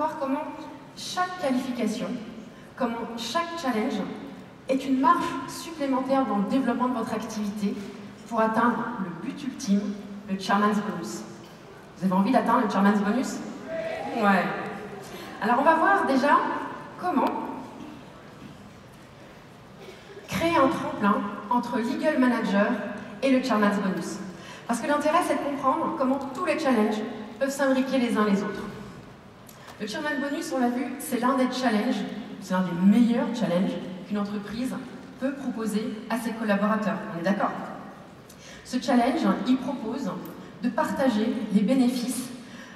voir comment chaque qualification, comment chaque challenge est une marche supplémentaire dans le développement de votre activité pour atteindre le but ultime, le Chairman's Bonus. Vous avez envie d'atteindre le Chairman's Bonus? Ouais. Alors on va voir déjà comment créer un tremplin entre l'Eagle Manager et le Chairman's Bonus. Parce que l'intérêt, c'est de comprendre comment tous les challenges peuvent s'imbriquer les uns les autres. Le Chairman's Bonus, on l'a vu, c'est l'un des challenges, c'est l'un des meilleurs challenges qu'une entreprise peut proposer à ses collaborateurs. On est d'accord? Ce challenge, il propose de partager les bénéfices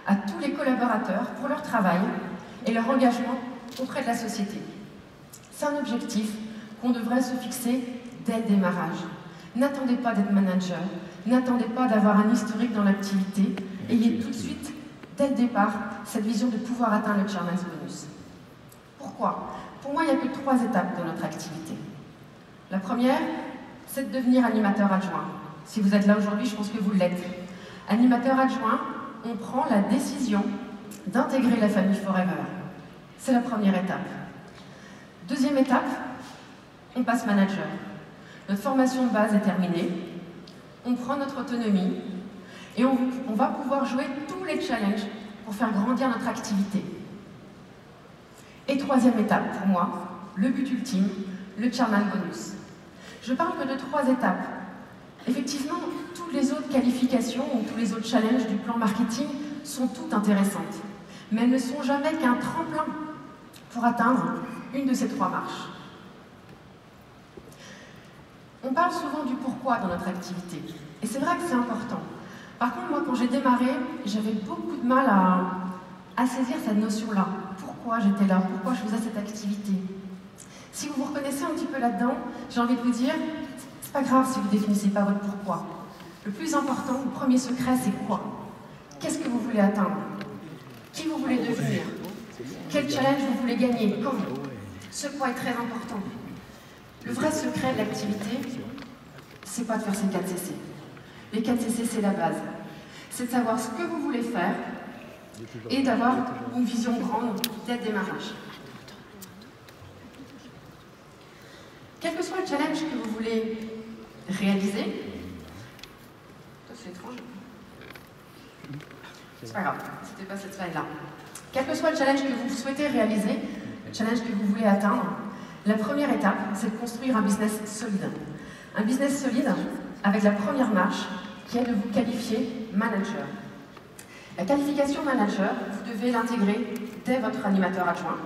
à tous les collaborateurs pour leur travail et leur engagement auprès de la société. C'est un objectif qu'on devrait se fixer dès le démarrage. N'attendez pas d'être manager, n'attendez pas d'avoir un historique dans l'activité, ayez tout de suite, dès le départ, cette vision de pouvoir atteindre le Chairman's Bonus. Pourquoi? Pour moi, il n'y a que 3 étapes dans notre activité. La première, c'est de devenir animateur adjoint. Si vous êtes là aujourd'hui, je pense que vous l'êtes. Animateur adjoint, on prend la décision d'intégrer la famille Forever. C'est la première étape. Deuxième étape, on passe manager. Notre formation de base est terminée, on prend notre autonomie et on va pouvoir jouer tous les challenges pour faire grandir notre activité. Et troisième étape pour moi, le but ultime, le Chairman's Bonus. Je parle que de 3 étapes. Effectivement, toutes les autres qualifications ou tous les autres challenges du plan marketing sont toutes intéressantes, mais elles ne sont jamais qu'un tremplin pour atteindre une de ces 3 marches. On parle souvent du pourquoi dans notre activité, et c'est vrai que c'est important. Par contre, moi, quand j'ai démarré, j'avais beaucoup de mal à saisir cette notion-là. Pourquoi j'étais là? Pourquoi je faisais cette activité? Si vous vous reconnaissez un petit peu là-dedans, j'ai envie de vous dire, c'est pas grave si vous ne définissez pas votre pourquoi. Le plus important, le premier secret, c'est quoi? Qu'est-ce que vous voulez atteindre? Qui vous voulez devenir? Quel challenge vous voulez gagner? Quand? Ce point est très important. Le vrai secret de l'activité, c'est pas de faire ces 4 CC. Les 4 CC, c'est la base. C'est de savoir ce que vous voulez faire et d'avoir une vision grande dès le démarrage. Quel que soit le challenge que vous voulez réaliser, c'est étrange. C'est pas grave, c'était pas cette slide-là. Quel que soit le challenge que vous souhaitez réaliser, le challenge que vous voulez atteindre, la première étape, c'est de construire un business solide. Un business solide avec la première marche qui est de vous qualifier manager. La qualification manager, vous devez l'intégrer dès votre animateur adjoint.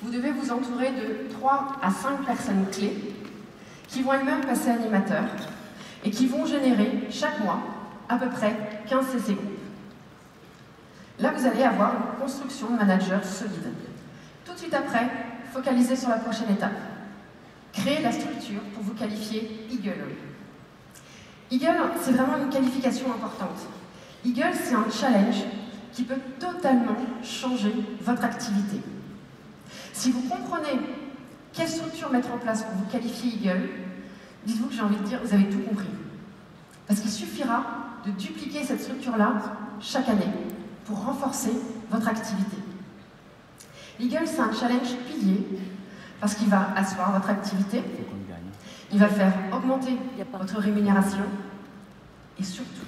Vous devez vous entourer de 3 à 5 personnes clés qui vont elles-mêmes passer animateur et qui vont générer chaque mois à peu près 15 CC groupes. Là, vous allez avoir une construction de manager solide. Tout de suite après, focalisez sur la prochaine étape. Créez la structure pour vous qualifier Eagle. Eagle, c'est vraiment une qualification importante. Eagle, c'est un challenge qui peut totalement changer votre activité. Si vous comprenez quelle structure mettre en place pour vous qualifier Eagle, dites-vous que j'ai envie de dire, vous avez tout compris. Parce qu'il suffira de dupliquer cette structure-là chaque année pour renforcer votre activité. L'Eagle, c'est un challenge pilier parce qu'il va asseoir votre activité, il va faire augmenter votre rémunération et surtout,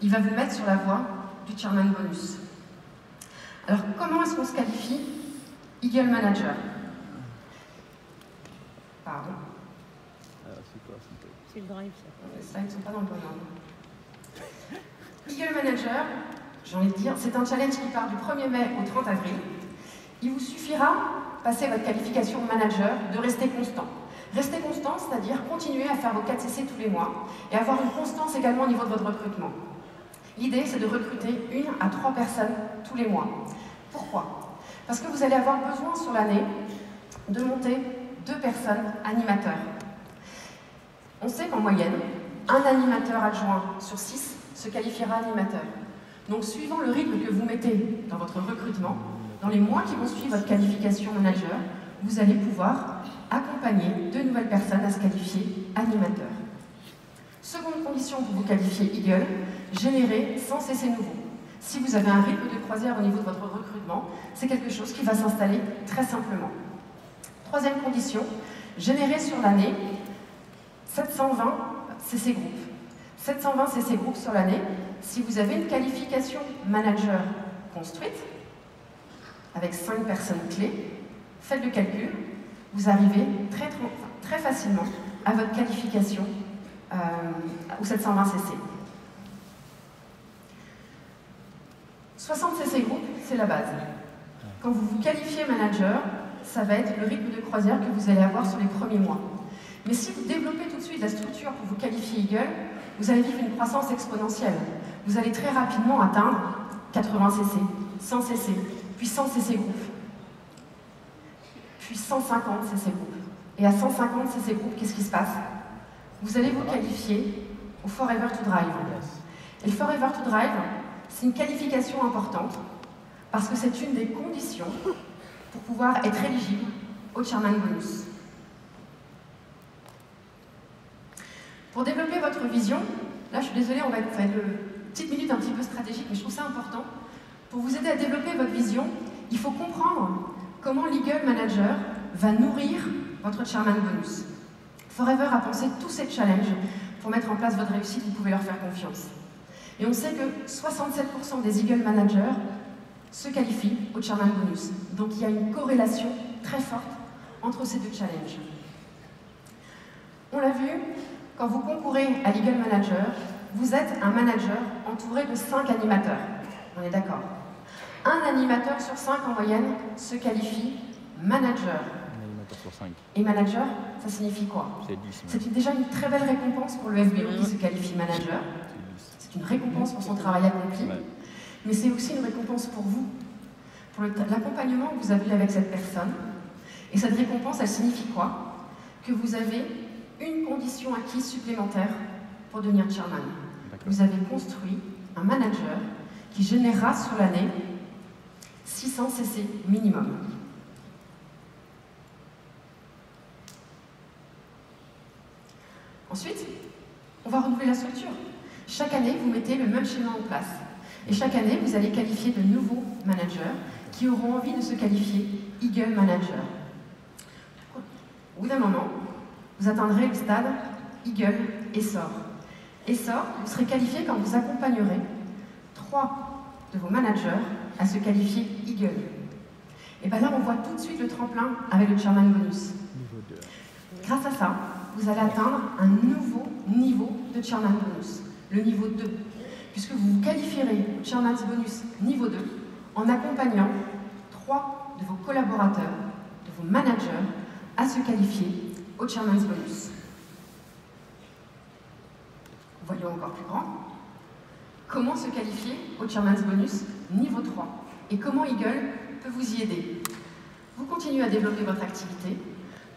il va vous mettre sur la voie du Chairman's Bonus. Alors, comment est-ce qu'on se qualifie Eagle Manager? Pardon. C'est le drive, ça. Les slides ne sont pas dans le bon ordre. Eagle Manager, j'ai envie de dire, c'est un challenge qui part du 1er mai au 30 avril. Il vous suffira, passer votre qualification de manager, de rester constant. Rester constant, c'est-à-dire continuer à faire vos 4 CC tous les mois et avoir une constance également au niveau de votre recrutement. L'idée, c'est de recruter 1 à 3 personnes tous les mois. Pourquoi? Parce que vous allez avoir besoin sur l'année de monter 2 personnes animateurs. On sait qu'en moyenne, un animateur adjoint sur 6 se qualifiera animateur. Donc, suivant le rythme que vous mettez dans votre recrutement, dans les mois qui vont suivre votre qualification manager, vous allez pouvoir accompagner 2 nouvelles personnes à se qualifier animateur. Seconde condition pour vous qualifier Eagle, générer 100 CC nouveaux. Si vous avez un rythme de croisière au niveau de votre recrutement, c'est quelque chose qui va s'installer très simplement. Troisième condition, générer sur l'année 720 CC Group. 720 CC Group sur l'année, si vous avez une qualification manager construite, avec 5 personnes clés, faites le calcul, vous arrivez très facilement à votre qualification aux 720 CC. 60 CC Group, c'est la base. Quand vous vous qualifiez manager, ça va être le rythme de croisière que vous allez avoir sur les premiers mois. Mais si vous développez tout de suite la structure pour vous qualifier Eagle, vous allez vivre une croissance exponentielle. Vous allez très rapidement atteindre 80 CC, 100 CC, puis 100 CC Group, puis 150 CC Group. Et à 150 CC Group, qu'est-ce qui se passe? Vous allez vous qualifier au Forever to Drive. Et le Forever to Drive, c'est une qualification importante parce que c'est une des conditions pour pouvoir être éligible au Chairman Bonus. Pour développer votre vision, là je suis désolée, on va faire une petite minute un petit peu stratégique, mais je trouve ça important. Pour vous aider à développer votre vision, il faut comprendre comment l'Eagle Manager va nourrir votre Chairman Bonus. Forever a pensé tous ces challenges pour mettre en place votre réussite, vous pouvez leur faire confiance. Et on sait que 67% des Eagle Managers se qualifient au Chairman Bonus. Donc il y a une corrélation très forte entre ces deux challenges. On l'a vu, quand vous concourez à l'Eagle Manager, vous êtes un manager entouré de 5 animateurs. On est d'accord? Un animateur sur 5 en moyenne se qualifie manager. Un animateur sur 5. Et manager, ça signifie quoi? C'est 10. C'est déjà une très belle récompense pour le FBO qui se qualifie manager. C'est une récompense pour son travail accompli. Ouais. Mais c'est aussi une récompense pour vous, pour l'accompagnement que vous avez avec cette personne. Et cette récompense, elle signifie quoi? Que vous avez une condition acquise supplémentaire pour devenir chairman. Vous avez construit un manager qui générera sur l'année 600 CC minimum. Ensuite, on va renouveler la structure. Chaque année, vous mettez le même schéma en place. Et chaque année, vous allez qualifier de nouveaux managers qui auront envie de se qualifier Eagle Manager. Au bout d'un moment, vous atteindrez le stade Eagle Essor. Essor, vous serez qualifié quand vous accompagnerez 3 de vos managers à se qualifier Eagle. Et bien là, on voit tout de suite le tremplin avec le Chairman Bonus. Grâce à ça, vous allez atteindre un nouveau niveau de Chairman Bonus, le niveau 2, puisque vous vous qualifierez au Chairman's Bonus niveau 2 en accompagnant 3 de vos collaborateurs, de vos managers, à se qualifier au Chairman's Bonus. Voyons encore plus grand. Comment se qualifier au Chairman's Bonus niveau 3 et comment Eagle peut vous y aider? Vous continuez à développer votre activité.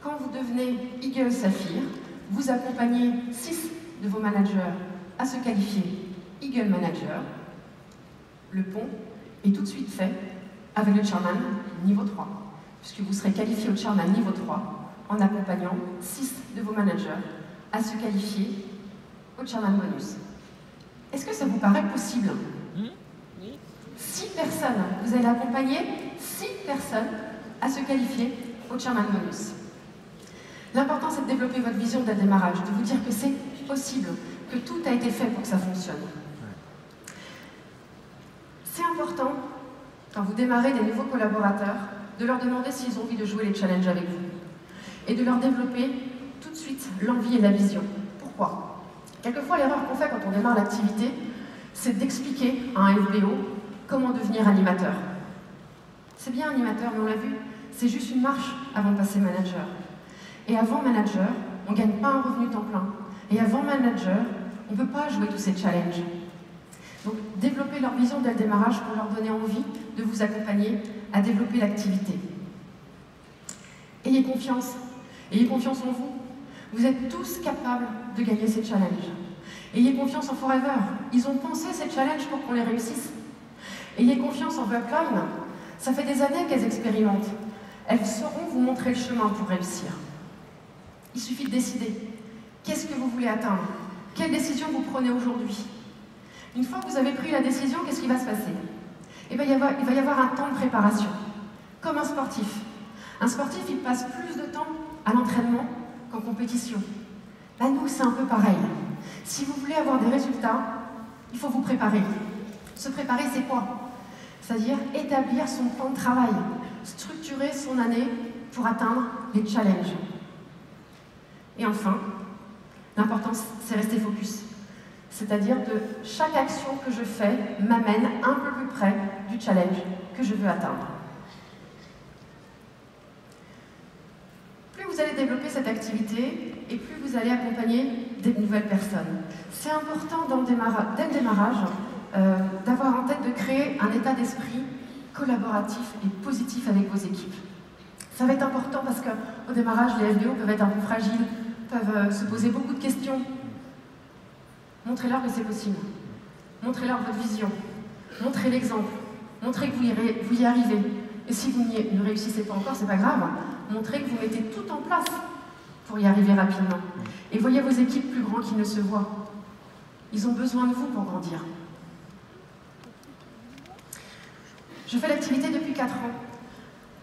Quand vous devenez Eagle Saphir, vous accompagnez 6 de vos managers à se qualifier Eagle Manager. Le pont est tout de suite fait avec le Chairman niveau 3, puisque vous serez qualifié au Chairman niveau 3 en accompagnant 6 de vos managers à se qualifier au Chairman Bonus. Est-ce que ça vous paraît possible? 6 personnes, vous allez accompagner 6 personnes à se qualifier au Chairman Bonus. L'important, c'est de développer votre vision dès le démarrage, de vous dire que c'est possible, que tout a été fait pour que ça fonctionne. C'est important, quand vous démarrez des nouveaux collaborateurs, de leur demander s'ils ont envie de jouer les challenges avec vous. Et de leur développer tout de suite l'envie et la vision. Pourquoi? Quelquefois, l'erreur qu'on fait quand on démarre l'activité, c'est d'expliquer à un FBO comment devenir animateur. C'est bien animateur, mais on l'a vu, c'est juste une marche avant de passer manager. Et avant manager, on ne gagne pas un revenu temps plein. Et avant manager, on ne peut pas jouer tous ces challenges. Donc, développer leur vision dès le démarrage pour leur donner envie de vous accompagner à développer l'activité. Ayez confiance. Ayez confiance en vous. Vous êtes tous capables de gagner ces challenges. Ayez confiance en Forever. Ils ont pensé ces challenges pour qu'on les réussisse. Ayez confiance en Workline. Ça fait des années qu'elles expérimentent. Elles sauront vous montrer le chemin pour réussir. Il suffit de décider. Qu'est-ce que vous voulez atteindre? Quelle décision vous prenez aujourd'hui? Une fois que vous avez pris la décision, qu'est-ce qui va se passer? Eh bien, il va y avoir un temps de préparation, comme un sportif. Un sportif, il passe plus de temps à l'entraînement qu'en compétition. Là, nous, c'est un peu pareil. Si vous voulez avoir des résultats, il faut vous préparer. Se préparer, c'est quoi? C'est-à-dire établir son plan de travail, structurer son année pour atteindre les challenges. Et enfin, l'important, c'est rester focus. C'est-à-dire que chaque action que je fais m'amène un peu plus près du challenge que je veux atteindre. Plus vous allez développer cette activité, et plus vous allez accompagner des nouvelles personnes. C'est important dès le démarrage d'avoir en tête de créer un état d'esprit collaboratif et positif avec vos équipes. Ça va être important parce qu'au démarrage, les FBO peuvent être un peu fragiles, peuvent se poser beaucoup de questions. Montrez-leur que c'est possible. Montrez-leur votre vision. Montrez l'exemple. Montrez que vous y arrivez. Et si vous ne réussissez pas encore, c'est pas grave. Montrez que vous mettez tout en place pour y arriver rapidement. Et voyez vos équipes plus grands qu'ils ne se voient. Ils ont besoin de vous pour grandir. Je fais l'activité depuis 4 ans.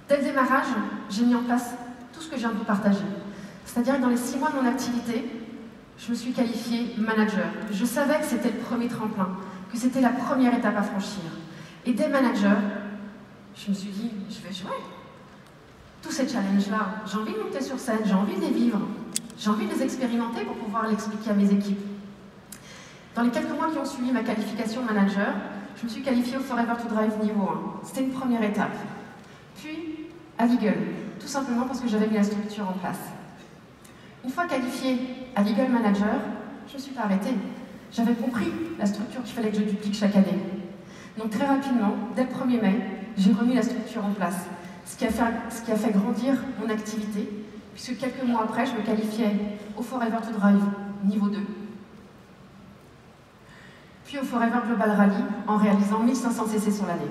Dès le démarrage, j'ai mis en place tout ce que je viens de vous partager. C'est-à-dire que dans les 6 mois de mon activité, je me suis qualifiée manager. Je savais que c'était le premier tremplin, que c'était la première étape à franchir. Et dès manager, je me suis dit, je vais jouer. Tous ces challenges-là, j'ai envie de monter sur scène, j'ai envie de les vivre, j'ai envie de les expérimenter pour pouvoir l'expliquer à mes équipes. Dans les quelques mois qui ont suivi ma qualification manager, je me suis qualifiée au Forever to Drive niveau 1. C'était une première étape. Puis, à l'Eagle, tout simplement parce que j'avais mis la structure en place. Une fois qualifiée à l'Eagle Manager, je ne me suis pas arrêtée. J'avais compris la structure qu'il fallait que je duplique chaque année. Donc très rapidement, dès le 1er mai, j'ai remis la structure en place, ce qui a fait grandir mon activité, puisque quelques mois après, je me qualifiais au Forever to Drive niveau 2, puis au Forever Global Rally en réalisant 1500 cc sur l'année.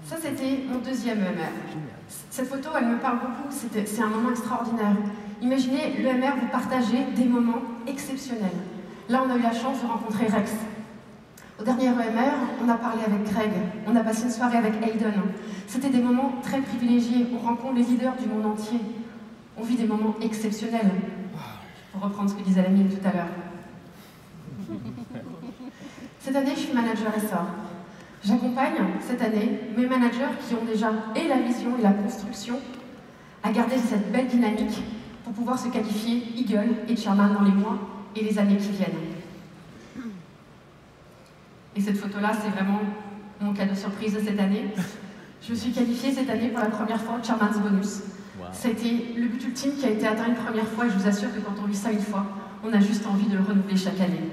Ça, c'était mon deuxième EMR. Cette photo, elle me parle beaucoup, c'est un moment extraordinaire. Imaginez l'EMR, vous partagez des moments exceptionnels. Là, on a eu la chance de rencontrer Rex. Au dernier EMR, on a parlé avec Greg, on a passé une soirée avec Hayden. C'était des moments très privilégiés, on rencontre les leaders du monde entier. On vit des moments exceptionnels, pour reprendre ce que disait Lamine tout à l'heure. Cette année, je suis manager SR. J'accompagne cette année mes managers qui ont déjà et la vision et la construction à garder cette belle dynamique pour pouvoir se qualifier Eagle et Chairman dans les mois et les années qui viennent. Et cette photo-là, c'est vraiment mon cadeau surprise de cette année. Je me suis qualifiée cette année pour la première fois au Chairman's Bonus. Wow. Ça a été le but ultime qui a été atteint une première fois et je vous assure que quand on vit ça une fois, on a juste envie de le renouveler chaque année.